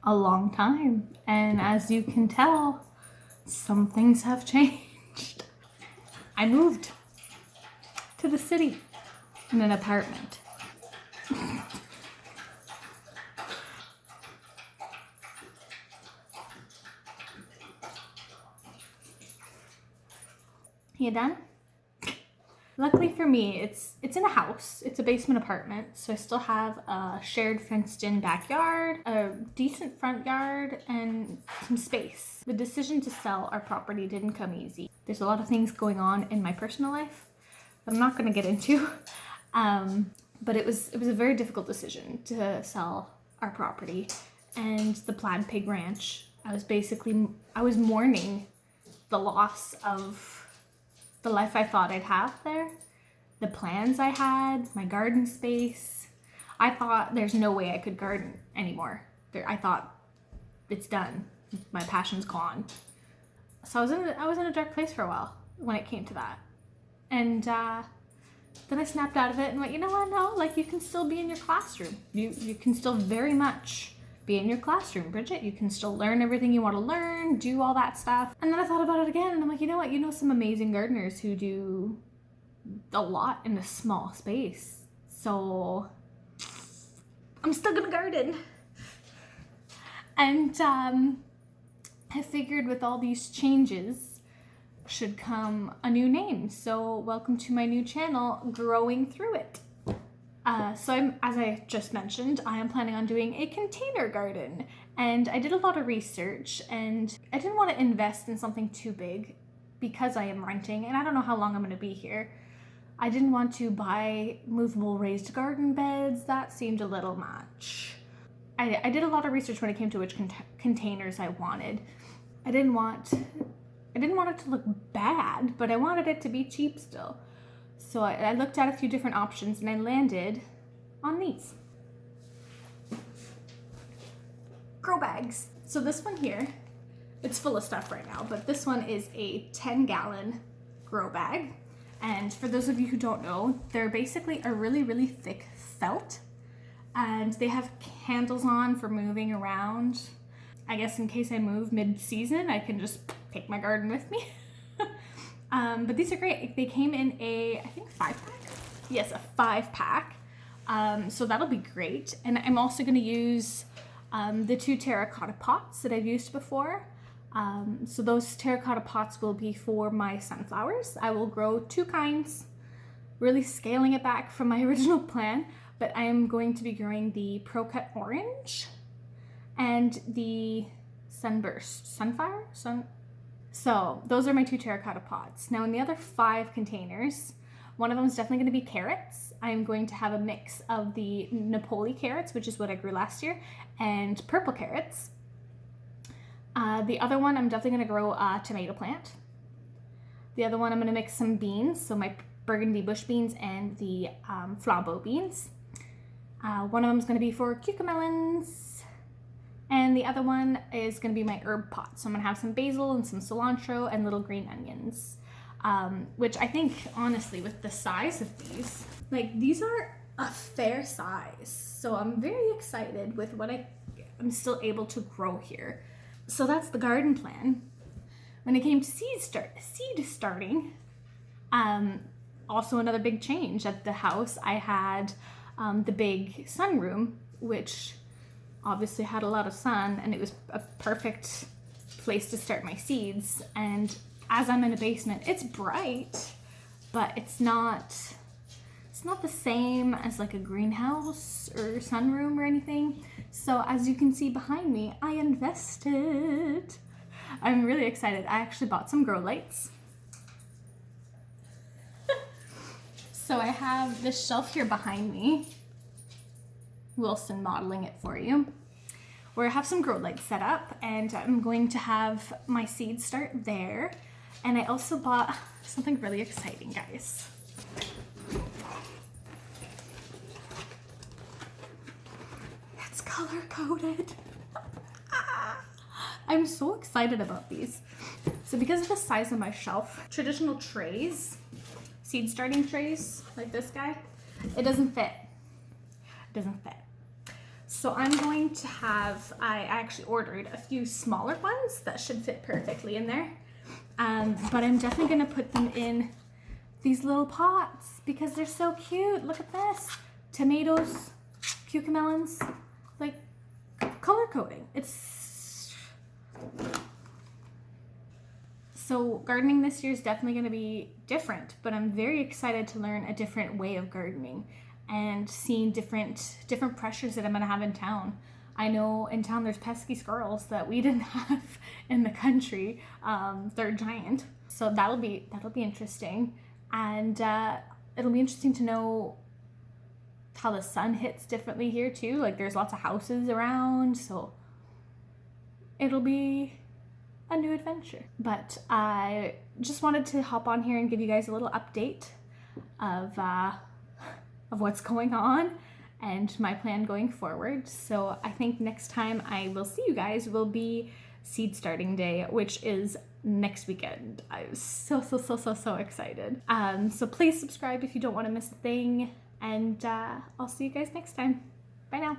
a long time. And as you can tell, some things have changed. I moved to the city in an apartment. You done? Luckily for me, it's in a house. It's a basement apartment, so I still have a shared fenced-in backyard, a decent front yard, and some space. The decision to sell our property didn't come easy. There's a lot of things going on in my personal life that I'm not going to get into, but it was a very difficult decision to sell our property and the Plaid Pig Ranch. I was mourning the loss of the life I thought I'd have there, the plans I had, my garden space. I thought there's no way I could garden anymore. I thought it's done. My passion's gone. So I was in a dark place for a while when it came to that. And then I snapped out of it and went, you know what, no, like you can still be in your classroom. You can still very much be in your classroom, Bridget. You can still learn everything you want to learn, do all that stuff. And then I thought about it again and I'm like, you know what? You know some amazing gardeners who do a lot in a small space. So I'm still gonna garden. And I figured with all these changes should come a new name. So welcome to my new channel, Growing Through It. So as I just mentioned, I am planning on doing a container garden, and I did a lot of research and I didn't want to invest in something too big because I am renting and I don't know how long I'm going to be here. I didn't want to buy movable raised garden beds. That seemed a little much. I did a lot of research when it came to which containers I wanted. I didn't want it to look bad, but I wanted it to be cheap still. So I looked at a few different options and I landed on these. Grow bags. So this one here, it's full of stuff right now, but this one is a 10-gallon grow bag. And for those of you who don't know, they're basically a really, really thick felt. And they have handles on for moving around. I guess in case I move mid-season, I can just take my garden with me. But these are great. They came in I think 5-pack? Yes, a 5-pack. So that'll be great. And I'm also going to use the 2 terracotta pots that I've used before. So those terracotta pots will be for my sunflowers. I will grow 2 kinds, really scaling it back from my original plan. But I am going to be growing the Pro-Cut Orange and the Sunburst. So those are my 2 terracotta pots. Now in the other 5 containers, one of them is definitely going to be carrots. I'm going to have a mix of the Napoli carrots, which is what I grew last year, and purple carrots. The other one, I'm definitely going to grow a tomato plant. The other one, I'm going to mix some beans, so my burgundy bush beans and the flambeau beans. One of them is going to be for cucamelons. And the other one is going to be my herb pot. So I'm going to have some basil and some cilantro and little green onions. Which I think, honestly, with the size of these, like these are a fair size. So I'm very excited with what I'm still able to grow here. So that's the garden plan. When it came to seed starting, also another big change at the house. I had the big sunroom, which obviously had a lot of sun, and it was a perfect place to start my seeds. And as I'm in a basement, it's bright, but it's not the same as like a greenhouse or sunroom or anything. So as you can see behind me, I invested. I'm really excited. I actually bought some grow lights. So I have this shelf here behind me, Wilson modeling it for you, where I have some grow lights set up, and I'm going to have my seeds start there. And I also bought something really exciting, guys. It's color coded. I'm so excited about these. So because of the size of my shelf, traditional trays, seed starting trays like this guy, it doesn't fit. So I'm going to have, I actually ordered a few smaller ones that should fit perfectly in there. But I'm definitely going to put them in these little pots because they're so cute. Look at this. Tomatoes, cucamelons, like color coding. So gardening this year is definitely going to be different, but I'm very excited to learn a different way of gardening and seeing different pressures that I'm going to have in town. I know in town there's pesky squirrels that we didn't have in the country. They're giant, so that'll be interesting, and it'll be interesting to know how the sun hits differently here too. Like there's lots of houses around, so it'll be a new adventure. But I just wanted to hop on here and give you guys a little update of what's going on and my plan going forward. So I think next time I will see you guys will be seed starting day, which is next weekend. I'm so excited. So please subscribe if you don't want to miss a thing, and I'll see you guys next time. Bye now.